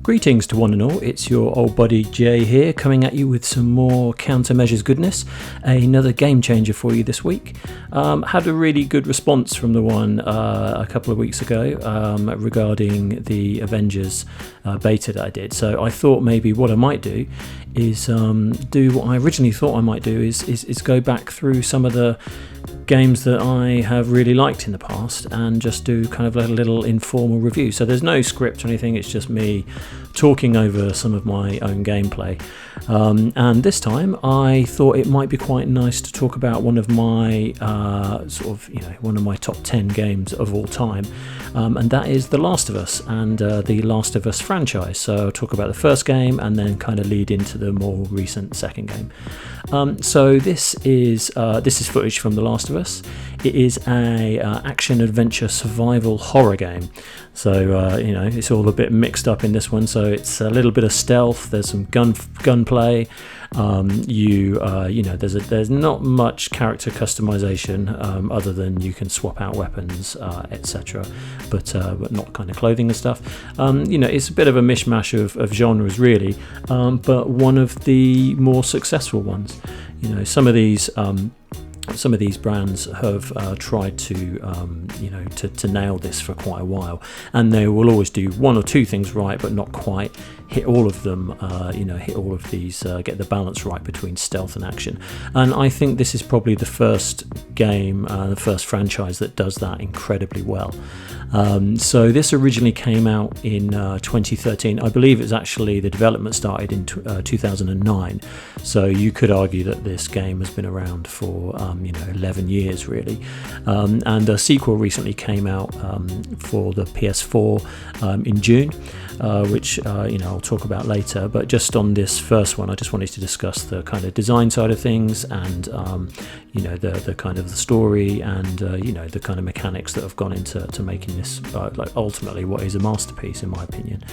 Greetings to one and all, it's your old buddy Jay here, coming at you with some more countermeasures goodness. Another game changer for you this week. Had a really good response from the one a couple of weeks ago regarding the Avengers beta that I did. So I thought maybe what I might do is do what I originally thought I might do is go back through some of the games that I have really liked in the past and just do kind of a little informal review. So there's no script or anything, it's just me talking over some of my own gameplay. And this time I thought it might be quite nice to talk about one of my one of my top 10 games of all time, and that is The Last of Us and the Last of Us franchise. So I'll talk about the first game and then kind of lead into the more recent second game. So this is footage from The Last of Us. It is a action adventure survival horror game. So it's all a bit mixed up in this one. So it's a little bit of stealth. There's some gunplay. There's not much character customization other than you can swap out weapons, etc. But not kind of clothing and stuff. It's a bit of a mishmash of genres really, but one of the more successful ones. Some of these brands have tried to nail this for quite a while, and they will always do one or two things right, but not quite hit all of them. Hit all of these, get the balance right between stealth and action. And I think this is probably the first game, the first franchise that does that incredibly well. So this originally came out in 2013. I believe it's actually the development started in 2009. So you could argue that this game has been around for 11 years really. And a sequel recently came out for the PS4 in June, which I'll talk about later. But just on this first one, I just wanted to discuss the kind of design side of things and the kind of the story and the kind of mechanics that have gone into making this ultimately what is a masterpiece in my opinion.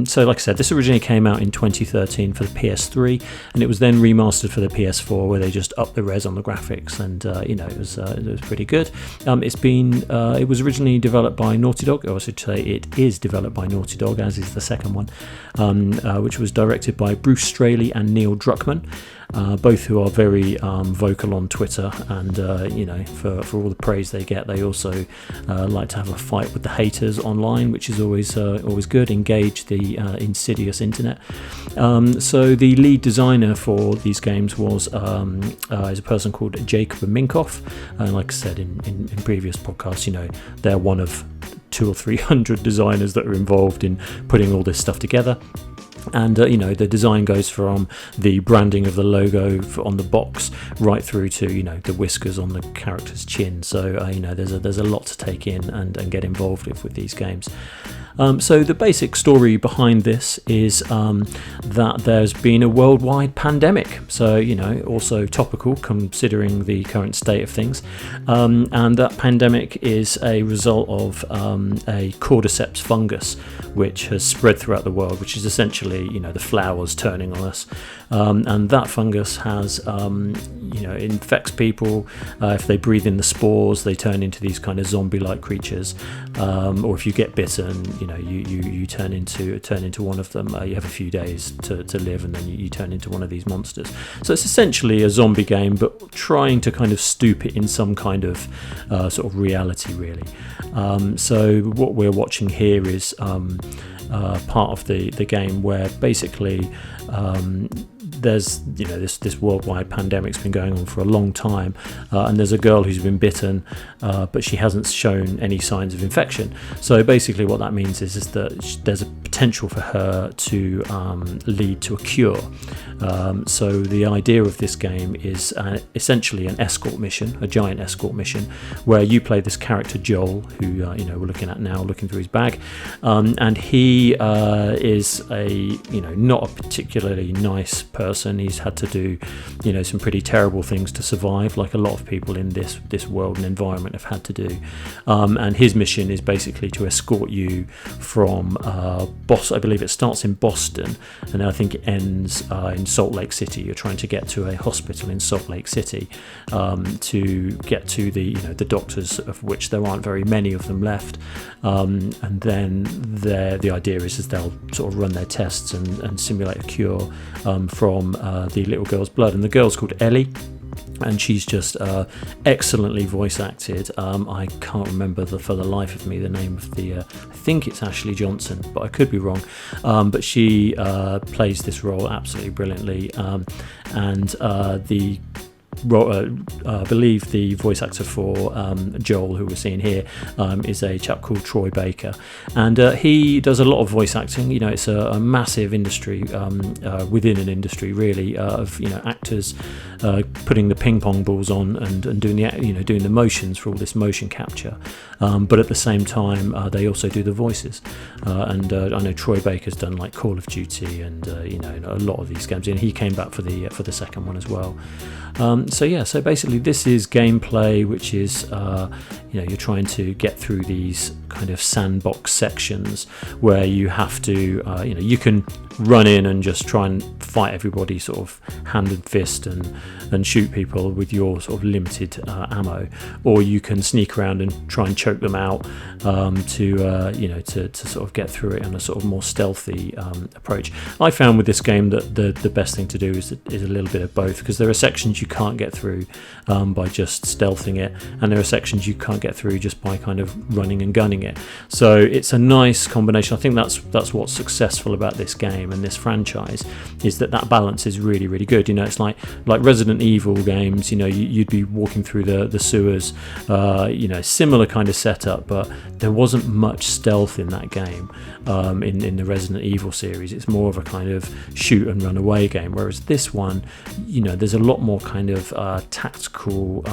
So like I said, this originally came out in 2013 for the PS3, and it was then remastered for the PS4 where they just upped the res on the graphics, and it was pretty good. It was originally developed by Naughty Dog, or I should say it is developed by Naughty Dog, as is the second one, which was directed by Bruce Straley and Neil Druckmann. Both who are very vocal on Twitter, and for all the praise they get, they also like to have a fight with the haters online, which is always good. Engage the insidious internet. So the lead designer for these games is a person called Jacob Minkoff, and like I said in previous podcasts, they're one of 200 or 300 designers that are involved in putting all this stuff together. And the design goes from the branding of the logo on the box right through to the whiskers on the character's chin. So there's a lot to take in and get involved with these games. So the basic story behind this is that there's been a worldwide pandemic. So also topical considering the current state of things. And that pandemic is a result of a cordyceps fungus which has spread throughout the world, which is essentially the flowers turning on us, and that fungus has infects people. If they breathe in the spores, they turn into these kind of zombie-like creatures, or if you get bitten, you turn into one of them. You have a few days to live, and then you turn into one of these monsters. So it's essentially a zombie game, but trying to kind of stoop it in some kind of sort of reality really. So what we're watching here is part of the game where basically there's this worldwide pandemic's been going on for a long time, and there's a girl who's been bitten, but she hasn't shown any signs of infection. So basically what that means is that there's a potential for her to lead to a cure. So the idea of this game is essentially an escort mission, a giant escort mission, where you play this character Joel, who we're looking at now, looking through his bag, and he is a not a particularly nice person. person. He's had to do, some pretty terrible things to survive, like a lot of people in this world and environment have had to do. And his mission is basically to escort you from Boston. I believe it starts in Boston, and I think it ends in Salt Lake City. You're trying to get to a hospital in Salt Lake City to get to the doctors, of which there aren't very many of them left. And then the idea is they'll sort of run their tests and simulate a cure from the little girl's blood. And the girl's called Ellie, and she's just excellently voice acted. I can't remember for the life of me the name of the I think it's Ashley Johnson, but I could be wrong. But she plays this role absolutely brilliantly, and I believe the voice actor for Joel, who we're seeing here, is a chap called Troy Baker, and he does a lot of voice acting. It's a massive industry within an industry, really, of actors putting the ping pong balls on and doing the motions for all this motion capture. But at the same time, they also do the voices. And I know Troy Baker's done like Call of Duty and a lot of these games, and he came back for the second one as well. So basically this is gameplay, which is you're trying to get through these kind of sandbox sections where you have to you can run in and just try and fight everybody sort of hand and fist and shoot people with your sort of limited ammo, or you can sneak around and try and choke them out to sort of get through it on a sort of more stealthy approach. I found with this game that the best thing to do is a little bit of both, because there are sections you can't get through by just stealthing it, and there are sections you can't get through just by kind of running and gunning it. So it's a nice combination. I think that's what's successful about this game and this franchise, is that balance is really, really good. It's like Resident Evil games. You'd be walking through the sewers, similar kind of setup, but there wasn't much stealth in that game. In the Resident Evil series, it's more of a kind of shoot and run away game, whereas this one, there's a lot more kind of tactical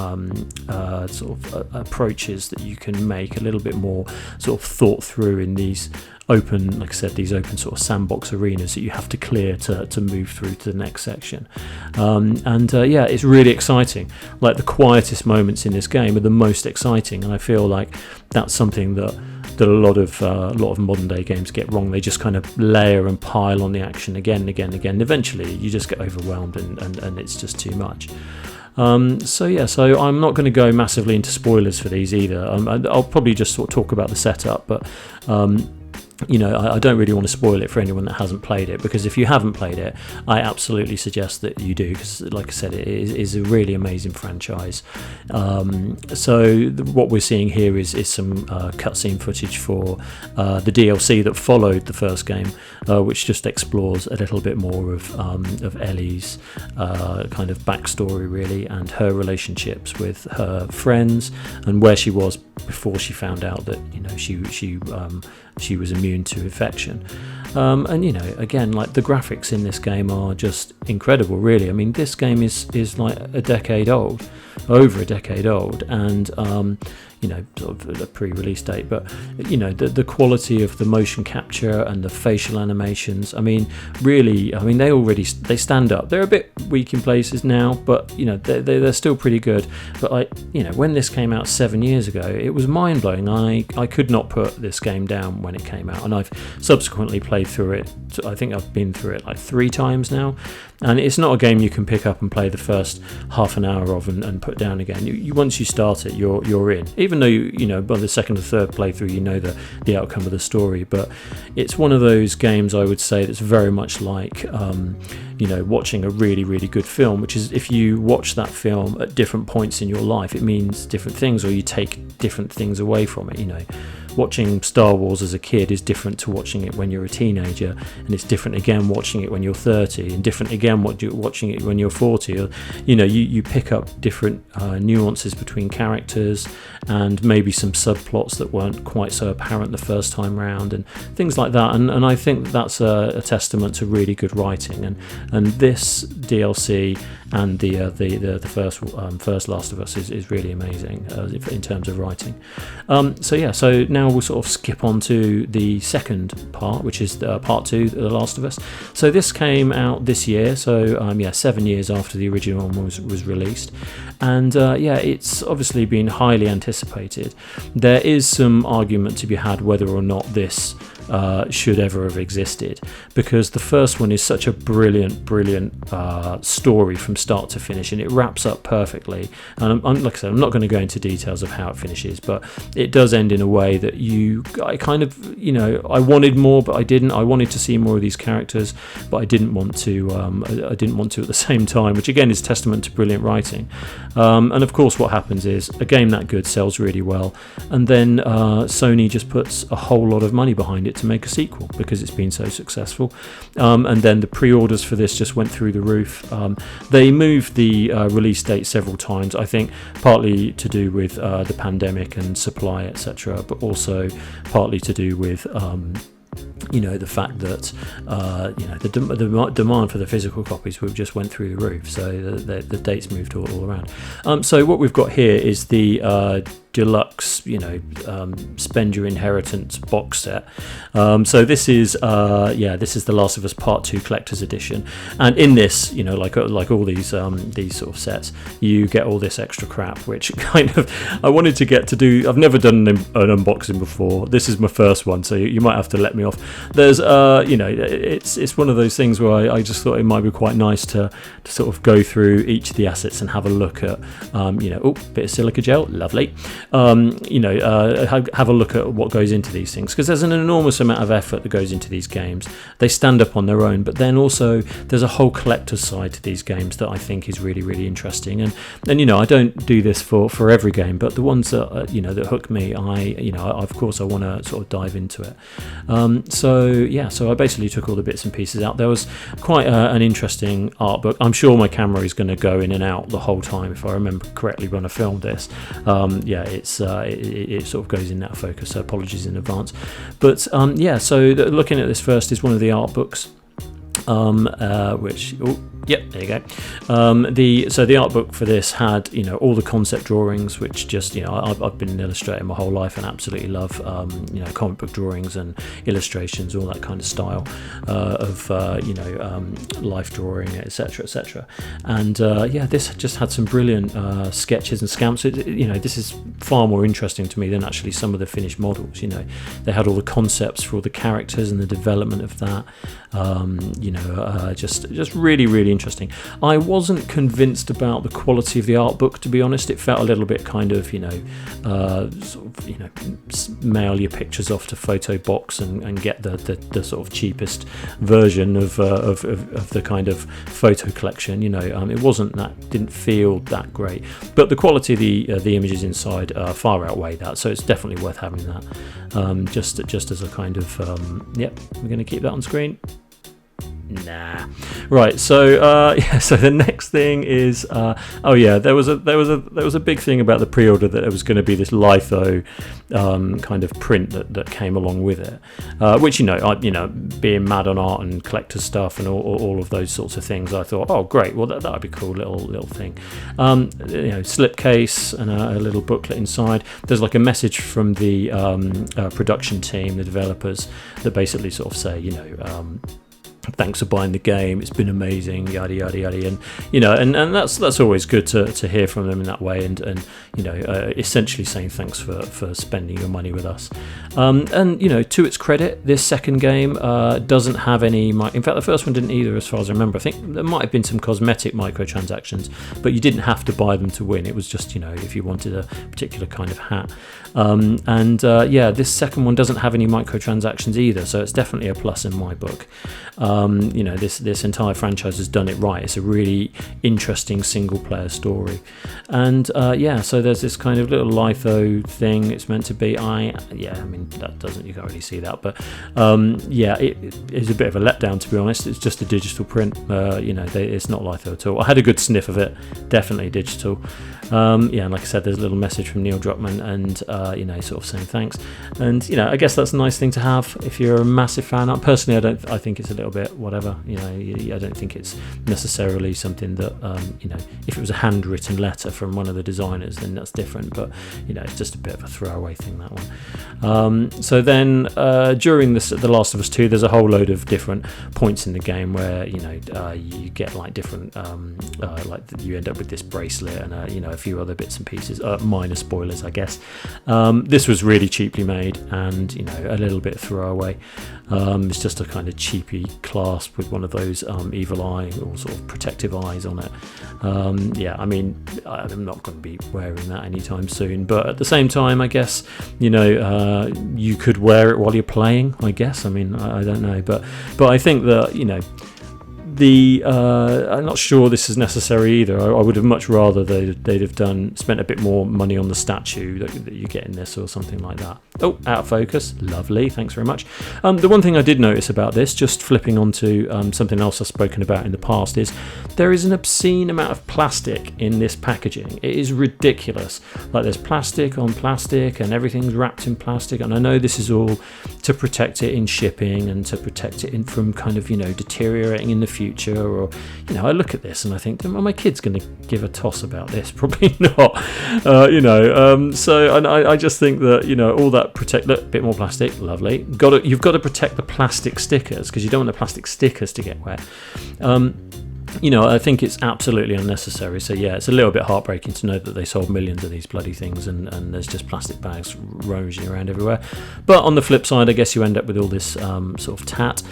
sort of approaches that you can make, a little bit more sort of thought through in these open, like I said, these open sort of sandbox arenas that you have to clear to move through to the next section. It's really exciting. Like, the quietest moments in this game are the most exciting, and I feel like that's something that a lot of modern day games get wrong. They just kind of layer and pile on the action again and again and again. Eventually you just get overwhelmed and it's just too much. So I'm not going to go massively into spoilers for these either. I'll probably just sort of talk about the setup, but I don't really want to spoil it for anyone that hasn't played it, because if you haven't played it, I absolutely suggest that you do, because like I said, it is a really amazing franchise. What we're seeing here is some cutscene footage for the DLC that followed the first game, which just explores a little bit more of Ellie's kind of backstory, really, and her relationships with her friends and where she was before she found out that she was immune to infection. Again, like, the graphics in this game are just incredible, really. I mean, this game is like over a decade old, and sort of a pre-release date, but the quality of the motion capture and the facial animations, they stand up. They're a bit weak in places now, but they're still pretty good. But when this came out 7 years ago, it was mind-blowing. I could not put this game down when it came out, and I've subsequently played through it. I think I've been through it like 3 times now, and it's not a game you can pick up and play the first half an hour of and put down again. Once you start it, you're in, even though by the second or third playthrough the outcome of the story. But it's one of those games, I would say, that's very much like watching a really, really good film, which is, if you watch that film at different points in your life, it means different things, or you take different things away from it. Watching Star Wars as a kid is different to watching it when you're a teenager, and it's different again watching it when you're 30, and different again watching it when you're 40. Or, you pick up different nuances between characters, and maybe some subplots that weren't quite so apparent the first time round, and things like that. And I think that's a testament to really good writing. And this DLC and the first Last of Us is really amazing in terms of writing. So now we'll sort of skip on to the second part, which is part 2 of The Last of Us. So this came out this year, So 7 years after the original one was released, and it's obviously been highly anticipated. There is some argument to be had whether or not this should ever have existed, because the first one is such a brilliant story from start to finish, and it wraps up perfectly. And like I said, I'm not going to go into details of how it finishes, but it does end in a way that I wanted more, but I didn't. I wanted to see more of these characters, but I didn't want to. I didn't want to at the same time, which again is testament to brilliant writing. And of course, what happens is a game that good sells really well, and then Sony just puts a whole lot of money behind it to make a sequel because it's been so successful. And then the pre-orders for this just went through the roof. They moved the release date several times, I think partly to do with the pandemic and supply, etc., but also partly to do with the fact that the demand for the physical copies just went through the roof, so the dates moved all around. So what we've got here is the deluxe, spend your inheritance box set. So this is The Last of Us Part 2 Collector's Edition, and in this, like all these sort of sets, you get all this extra crap, which kind of I wanted to get to do. I've never done an unboxing before. This is my first one, so you might have to let me off. There's it's one of those things where I just thought it might be quite nice to sort of go through each of the assets and have a look at bit of silica gel, lovely. Have a look at what goes into these things, because there's an enormous amount of effort that goes into these games. They stand up on their own, but then also there's a whole collector's side to these games that I think is really, really interesting. And I don't do this for every game, but the ones that that hook me, of course I want to sort of dive into it. So I basically took all the bits and pieces out. There was quite an interesting art book. I'm sure my camera is going to go in and out the whole time if I remember correctly when I filmed this. It sort of goes in that focus, so apologies in advance. But so looking at this first is one of the art books, which there you go. The art book for this had all the concept drawings, which just I've been an illustrator my whole life and absolutely love comic book drawings and illustrations, all that kind of style of life drawing, etc. And this just had some brilliant sketches and scamps. This is far more interesting to me than actually some of the finished models. They had all the concepts for all the characters and the development of that. Just really, really interesting. I wasn't convinced about the quality of the art book, to be honest. It felt a little bit kind of mail your pictures off to Photo Box and get the sort of cheapest version of the kind of photo collection. It wasn't didn't feel that great, but the quality of the images inside far outweigh that, so it's definitely worth having that. Just as a kind of we're going to keep that on screen. Nah. Right. So so the next thing is there was a big thing about the pre-order that there was going to be this litho kind of print that came along with it, which being mad on art and collector stuff and all of those sorts of things, I thought, oh great, well that would be cool, little thing. Slipcase and a little booklet inside. There's like a message from the production team, the developers, that basically sort of say thanks for buying the game, it's been amazing, yada yada yada, and that's always good to hear from them in that way, and essentially saying thanks for spending your money with us. And to its credit, this second game doesn't have any in fact the first one didn't either, as far as I remember. I think there might have been some cosmetic microtransactions, but you didn't have to buy them to win. It was just if you wanted a particular kind of hat. This second one doesn't have any microtransactions either, so it's definitely a plus in my book. This entire franchise has done it right. It's a really interesting single player story, and so there's this kind of little litho thing it's meant to be. That doesn't, you can't really see that, but it is a bit of a letdown, to be honest. It's just a digital print. It's not litho at all. I had a good sniff of it, definitely digital. And like I said, there's a little message from Neil Druckmann, and sort of saying thanks, and I guess that's a nice thing to have if you're a massive fan. Personally, I think it's a little bit it, whatever. I don't think it's necessarily something that if it was a handwritten letter from one of the designers, then that's different, but it's just a bit of a throwaway thing, that one. So then during The Last of Us 2, there's a whole load of different points in the game where you get like different like you end up with this bracelet and a few other bits and pieces, minor spoilers I guess. This was really cheaply made and a little bit throwaway. It's just a kind of cheapy clasp with one of those evil eye or sort of protective eyes on it. I'm not going to be wearing that anytime soon, but at the same time I guess you could wear it while you're playing, I guess. I don't know, but I think that I'm not sure this is necessary either. I would have much rather they'd have spent a bit more money on the statue that you get in this or something like that. Oh, out of focus. Lovely, thanks very much. The one thing I did notice about this, just flipping onto something else I've spoken about in the past, is there is an obscene amount of plastic in this packaging. It is ridiculous. Like there's plastic on plastic and everything's wrapped in plastic, and I know this is all to protect it in shipping and to protect it from kind of deteriorating in the future, or I look at this and I think, are my kids going to give a toss about this? Probably not. So I just think that all that protect, look, bit more plastic, lovely. You've got to protect the plastic stickers because you don't want the plastic stickers to get wet. I think it's absolutely unnecessary. So yeah, it's a little bit heartbreaking to know that they sold millions of these bloody things and there's just plastic bags ranging around everywhere. But on the flip side, I guess you end up with all this sort of tat.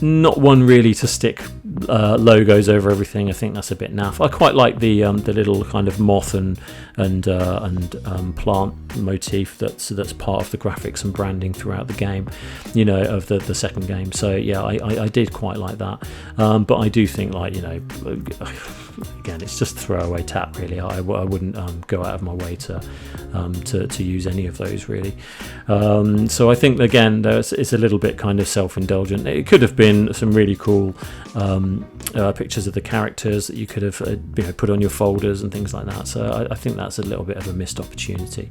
Not one really to stick logos over everything. I think that's a bit naff. I quite like the little kind of moth and plant motif that's part of the graphics and branding throughout the game, of the second game. So yeah, I did quite like that. But I do think again, it's just throwaway tat really. I wouldn't go out of my way to use any of those really. So I think again it's a little bit kind of self-indulgent. It could have been some really cool pictures of the characters that you could have put on your folders and things like that. So I think that's a little bit of a missed opportunity.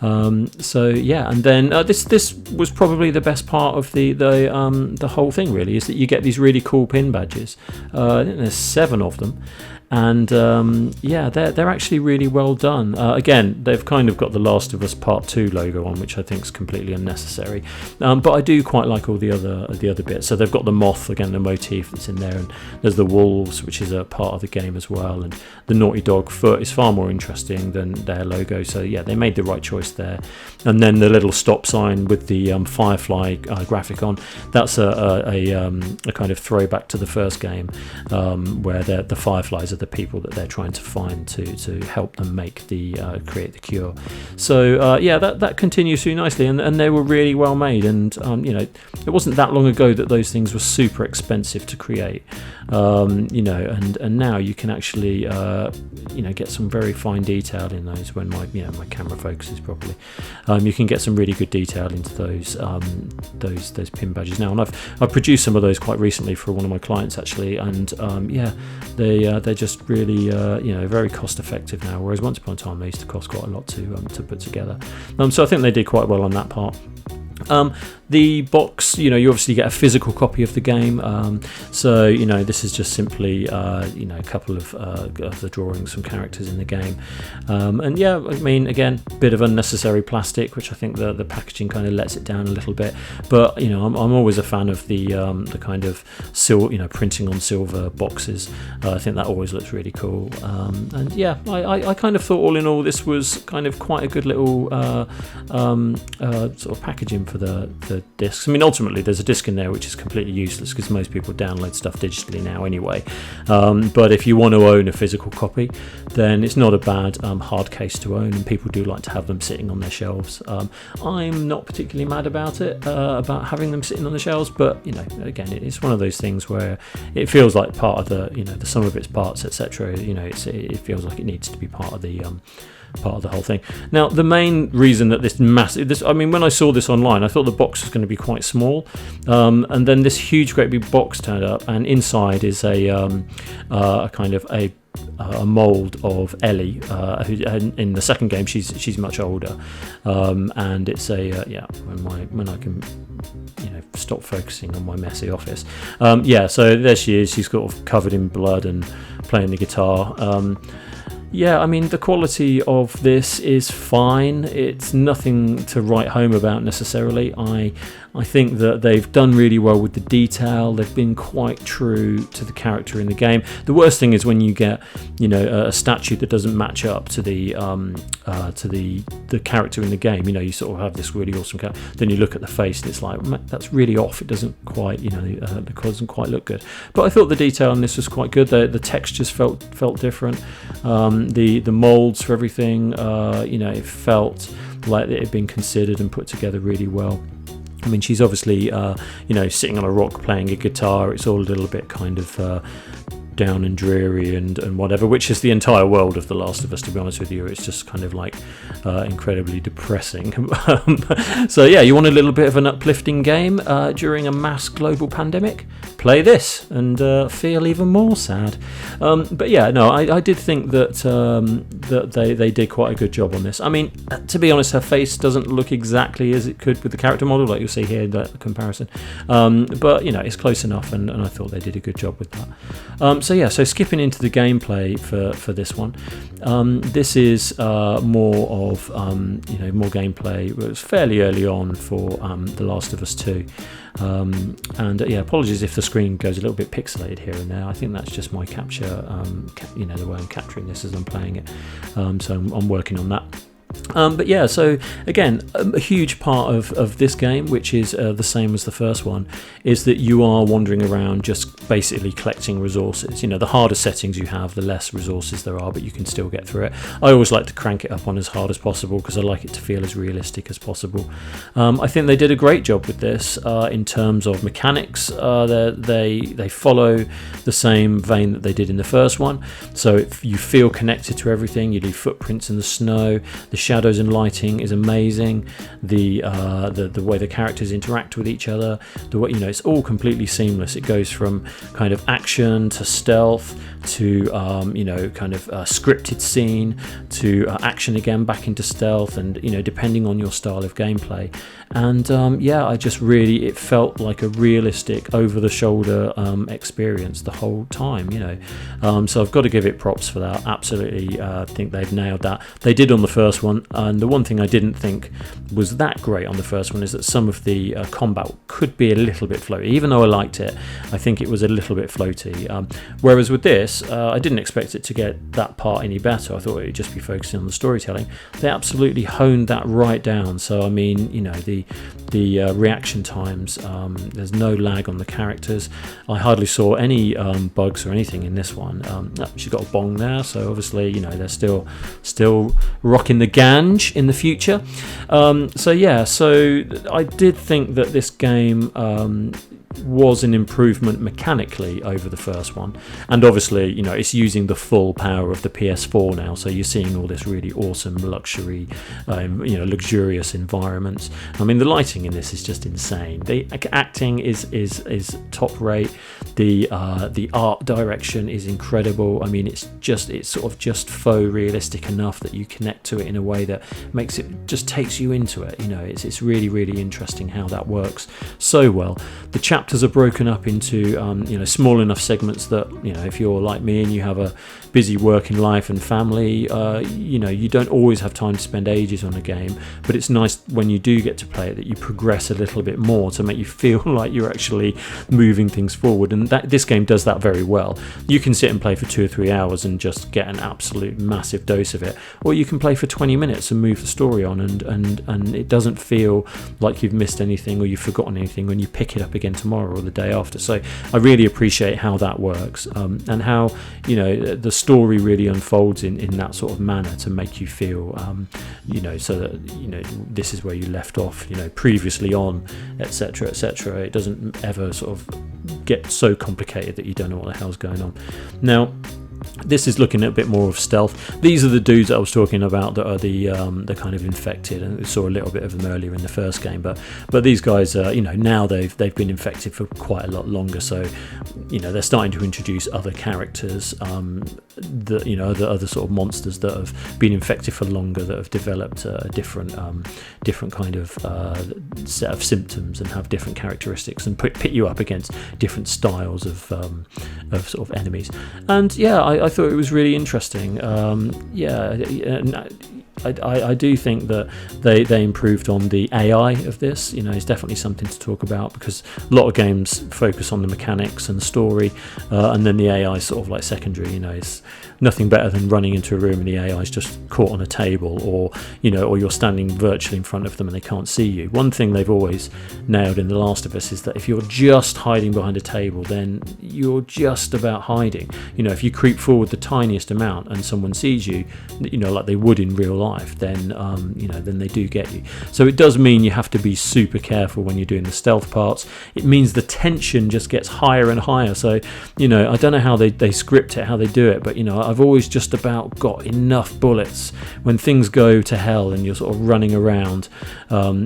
So yeah, and then this was probably the best part of the whole thing really, is that you get these really cool pin badges. I think there's 7 of them. And they're actually really well done. Again, they've kind of got the Last of Us Part 2 logo on, which I think is completely unnecessary. But I do quite like all the other bits. So they've got the moth, again, the motif that's in there, and there's the wolves, which is a part of the game as well, and the Naughty Dog foot is far more interesting than their logo. So yeah, they made the right choice there. And then the little stop sign with the Firefly graphic on, that's a kind of throwback to the first game, where the Fireflies are the people that they're trying to find to help them create the cure. So that continues through nicely, and they were really well made, and it wasn't that long ago that those things were super expensive to create, and now you can actually get some very fine detail in those. When my camera focuses properly, you can get some really good detail into those pin badges now, and I've produced some of those quite recently for one of my clients actually, and they're just really very cost effective now, whereas once upon a time they used to cost quite a lot to put together. So I think they did quite well on that part. The box, you obviously get a physical copy of the game. So this is just simply a couple of the drawings from characters in the game. And yeah, I mean, again, bit of unnecessary plastic, which I think the packaging kind of lets it down a little bit. But I'm always a fan of the kind of printing on silver boxes. I think that always looks really cool. And yeah, I kind of thought all in all this was kind of quite a good little sort of packaging for the discs. I mean, ultimately there's a disc in there which is completely useless because most people download stuff digitally now anyway, but if you want to own a physical copy, then it's not a bad hard case to own, and people do like to have them sitting on their shelves. I'm not particularly mad about it, about having them sitting on the shelves, but again, it's one of those things where it feels like part of the sum of its parts, etc. It feels like it needs to be part of the whole thing. Now, the main reason that when I saw this online, I thought the box was going to be quite small, and then this huge, great big box turned up, and inside is a kind of a a mold of Ellie, who in the second game she's much older, and it's a when I can stop focusing on my messy office. So there she is. She's sort of covered in blood and playing the guitar. I mean, the quality of this is fine. It's nothing to write home about necessarily. I think that they've done really well with the detail. They've been quite true to the character in the game. The worst thing is when you get, a statue that doesn't match up to the character in the game. You sort of have this really awesome character. Then you look at the face and it's like, that's really off. It doesn't quite, the colour doesn't quite look good. But I thought the detail on this was quite good. The textures felt different. The molds for everything, it felt like it had been considered and put together really well. I mean, she's obviously, sitting on a rock playing a guitar. It's all a little bit kind of down and dreary and whatever, which is the entire world of The Last of Us, to be honest with you. It's just kind of like incredibly depressing. You want a little bit of an uplifting game during a mass global pandemic? Play this and feel even more sad. I did think that they did quite a good job on this. I mean, to be honest, her face doesn't look exactly as it could with the character model, like you'll see here in that comparison. It's close enough, and I thought they did a good job with that. So skipping into the gameplay for this one, this is more of more gameplay. It was fairly early on for The Last of Us 2, apologies if the screen goes a little bit pixelated here and there. I think that's just my capture, the way I'm capturing this as I'm playing it. So I'm working on that. So again, a huge part of this game, which is the same as the first one, is that you are wandering around just basically collecting resources. The harder settings you have, the less resources there are, but you can still get through it. I always like to crank it up on as hard as possible because I like it to feel as realistic as possible. I think they did a great job with this in terms of mechanics. They follow the same vein that they did in the first one. So if you feel connected to everything, you leave footprints in the snow. The shadows and lighting is amazing. The way the characters interact with each other, it's all completely seamless. It goes from kind of action to stealth to scripted scene to action again back into stealth, and depending on your style of gameplay. And it felt like a realistic, over-the-shoulder experience the whole time. So I've got to give it props for that. Absolutely, think they've nailed that. They did on the first one, and the one thing I didn't think was that great on the first one is that some of the combat could be a little bit floaty. Even though I liked it, I think it was a little bit floaty. Whereas with this, I didn't expect it to get that part any better. I thought it would just be focusing on the storytelling. They absolutely honed that right down. So I mean, the reaction times, there's no lag on the characters. I hardly saw any bugs or anything in this one. She's got a bong there, so obviously they're still rocking the ganj in the future. So I did think that this game was an improvement mechanically over the first one, and obviously it's using the full power of the PS4 now, so you're seeing all this really awesome luxury luxurious environments. I mean, the lighting in this is just insane. The acting is top rate. The art direction is incredible. I mean, it's sort of just faux realistic enough that you connect to it in a way that makes it, just takes you into it. It's really, really interesting how that works so well. The chapters are broken up into small enough segments that if you're like me and you have a busy working life and family, you don't always have time to spend ages on a game, but it's nice when you do get to play it that you progress a little bit more to make you feel like you're actually moving things forward, and this game does that very well. You can sit and play for 2 or 3 hours and just get an absolute massive dose of it, or you can play for 20 minutes and move the story on, and it doesn't feel like you've missed anything or you've forgotten anything when you pick it up again tomorrow or the day after. So I really appreciate how that works, and how the story really unfolds in that sort of manner to make you feel so that this is where you left off previously on, etc. It doesn't ever sort of get so complicated that you don't know what the hell's going on. Now, This is looking at a bit more of stealth. These are the dudes that I was talking about that are the kind of infected, and we saw a little bit of them earlier in the first game. But these guys, now they've been infected for quite a lot longer. So, they're starting to introduce other characters, the other sort of monsters that have been infected for longer, that have developed a different kind of set of symptoms and have different characteristics, and pit you up against different styles of sort of enemies. And I thought it was really interesting. I do think that they improved on the AI of this. It's definitely something to talk about, because a lot of games focus on the mechanics and the story, and then the AI is sort of like secondary. It's nothing better than running into a room and the AI is just caught on a table, or you're standing virtually in front of them and they can't see you. One thing they've always nailed in The Last of Us is that if you're just hiding behind a table, then you're just about hiding. If you creep forward the tiniest amount and someone sees you, like they would in real life, then then they do get you. So it does mean you have to be super careful when you're doing the stealth parts. It means the tension just gets higher and higher. So I don't know how they script it, how they do it, but I've always just about got enough bullets when things go to hell and you're sort of running around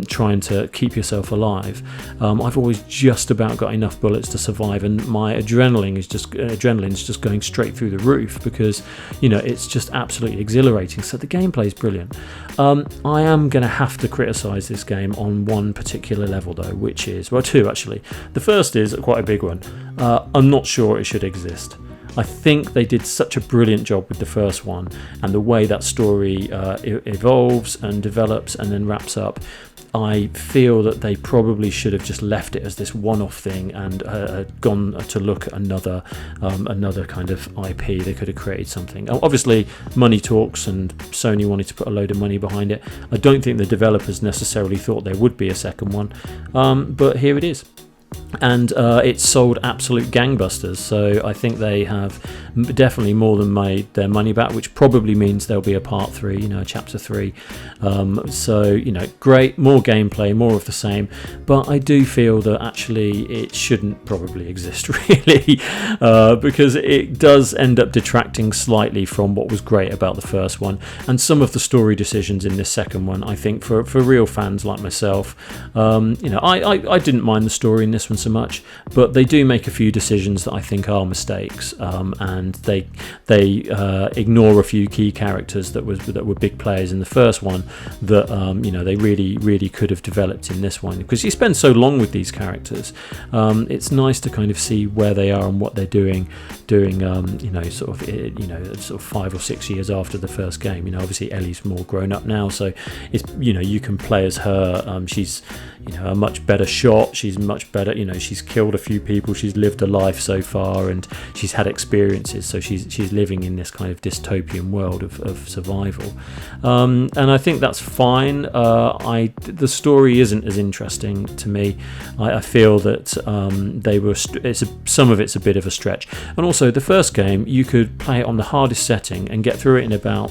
trying to keep yourself alive. I've always just about got enough bullets to survive, and my adrenaline's just going straight through the roof, because it's just absolutely exhilarating. So the gameplay's brilliant. I am going to have to criticise this game on one particular level though, which is, well, two actually. The first is quite a big one. I'm not sure it should exist. I think they did such a brilliant job with the first one, and the way that story evolves and develops and then wraps up. I feel that they probably should have just left it as this one-off thing and gone to look at another kind of IP. They could have created something. Obviously, money talks, and Sony wanted to put a load of money behind it. I don't think the developers necessarily thought there would be a second one, but here it is. And it's sold absolute gangbusters, so I think they have definitely more than made their money back, which probably means there'll be a part 3, chapter 3. So great, more gameplay, more of the same, but I do feel that actually it shouldn't probably exist really, because it does end up detracting slightly from what was great about the first one, and some of the story decisions in this second one, I think for real fans like myself, I didn't mind the story in this one so much, but they do make a few decisions that I think are mistakes, and they ignore a few key characters that were big players in the first one that they really could have developed in this one, because you spend so long with these characters. It's nice to kind of see where they are and what they're doing sort of 5 or 6 years after the first game. Obviously Ellie's more grown up now, so it's you can play as her. She's a much better shot. She's much better. She's killed a few people. She's lived a life so far, and she's had experiences. So she's living in this kind of dystopian world of survival, and I think that's fine. The story isn't as interesting to me. I feel that some of it's a bit of a stretch, and also the first game you could play it on the hardest setting and get through it in about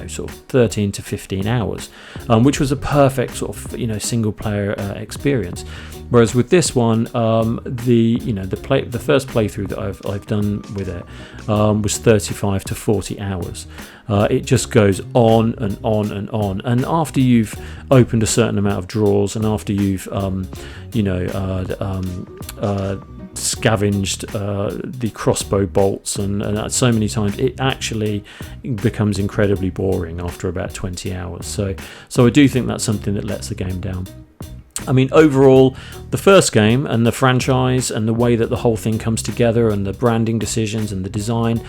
sort of 13 to 15 hours, which was a perfect sort of single player experience. Whereas with this one, the first playthrough that I've done with it was 35 to 40 hours. It just goes on and on and on. And after you've opened a certain amount of drawers, and after you've scavenged the crossbow bolts and so many times, it actually becomes incredibly boring after about 20 hours. So I do think that's something that lets the game down. I mean, overall, the first game and the franchise and the way that the whole thing comes together and the branding decisions and the design,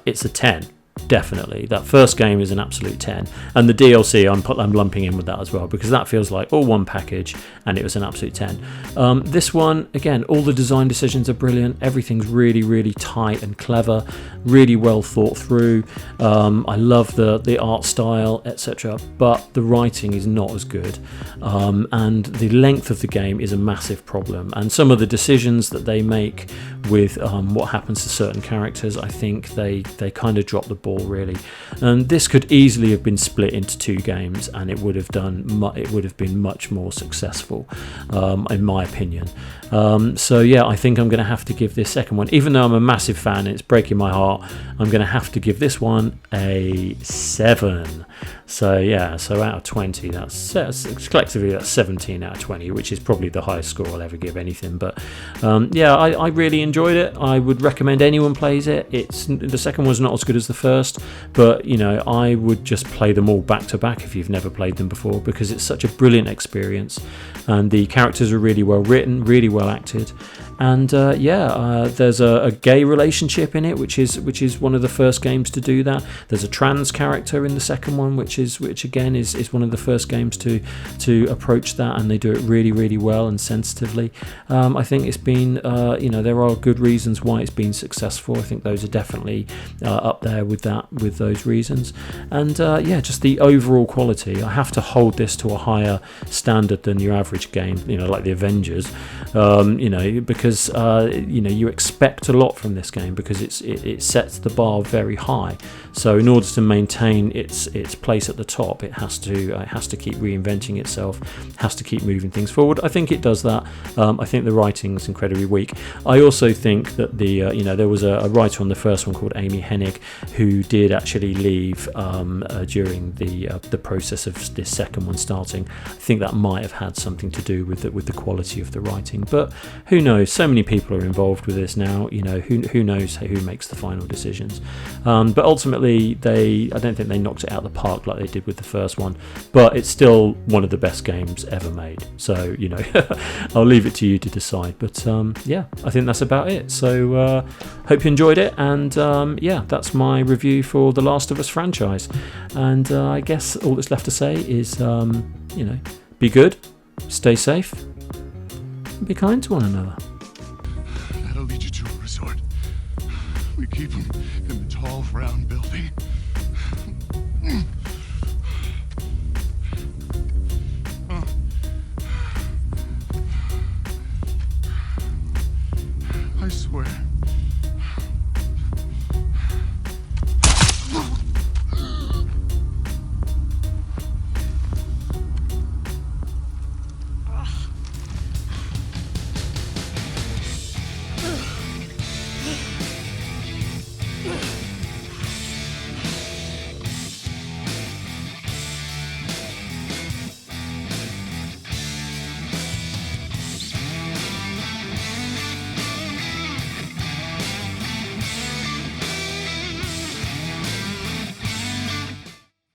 it's a 10. Definitely, that first game is an absolute 10, and the DLC I'm lumping in with that as well, because that feels like all one package, and it was an absolute 10. This one, again, all the design decisions are brilliant. Everything's really tight and clever, really well thought through. I love the art style, etc., but the writing is not as good, and the length of the game is a massive problem. And some of the decisions that they make with what happens to certain characters, I think they kind of drop the ball, really. And this could easily have been split into 2 games, and it would have been much more successful, in my opinion. So yeah, I think I'm going to have to give this second one, even though I'm a massive fan and it's breaking my heart, I'm going to have to give this one a 7. So yeah, so out of 20, that's collectively that's 17 out of 20, which is probably the highest score I'll ever give anything. But yeah, I really enjoyed it. I would recommend anyone plays it. The second one's not as good as the first, but you know, I would just play them all back to back if you've never played them before, because it's such a brilliant experience, and the characters are really well written, really well acted, and there's a gay relationship in it, which is one of the first games to do that. There's a trans character in the second one, which again is one of the first games to approach that, and they do it really, really well and sensitively. I think it's been there are good reasons why it's been successful. I think those are definitely up there with those reasons, and just the overall quality. I have to hold this to a higher standard than your average game, like the Avengers, because you expect a lot from this game, because it sets the bar very high. So in order to maintain its place at the top, it has to keep reinventing itself, has to keep moving things forward. I think it does that. I think the writing's incredibly weak. I also think that there was a writer on the first one called Amy Hennig who did actually leave during the process of this second one starting. I think that might have had something to do with the quality of the writing, but who knows? So many people are involved with this now. Who knows who makes the final decisions? But ultimately, I don't think they knocked it out of the park like they did with the first one, but it's still one of the best games ever made. So I'll leave it to you to decide. But I think that's about it. So hope you enjoyed it, and that's my review for the Last of Us franchise. And I guess all that's left to say is be good, stay safe, and be kind to one another. That'll lead you to a resort. We keep them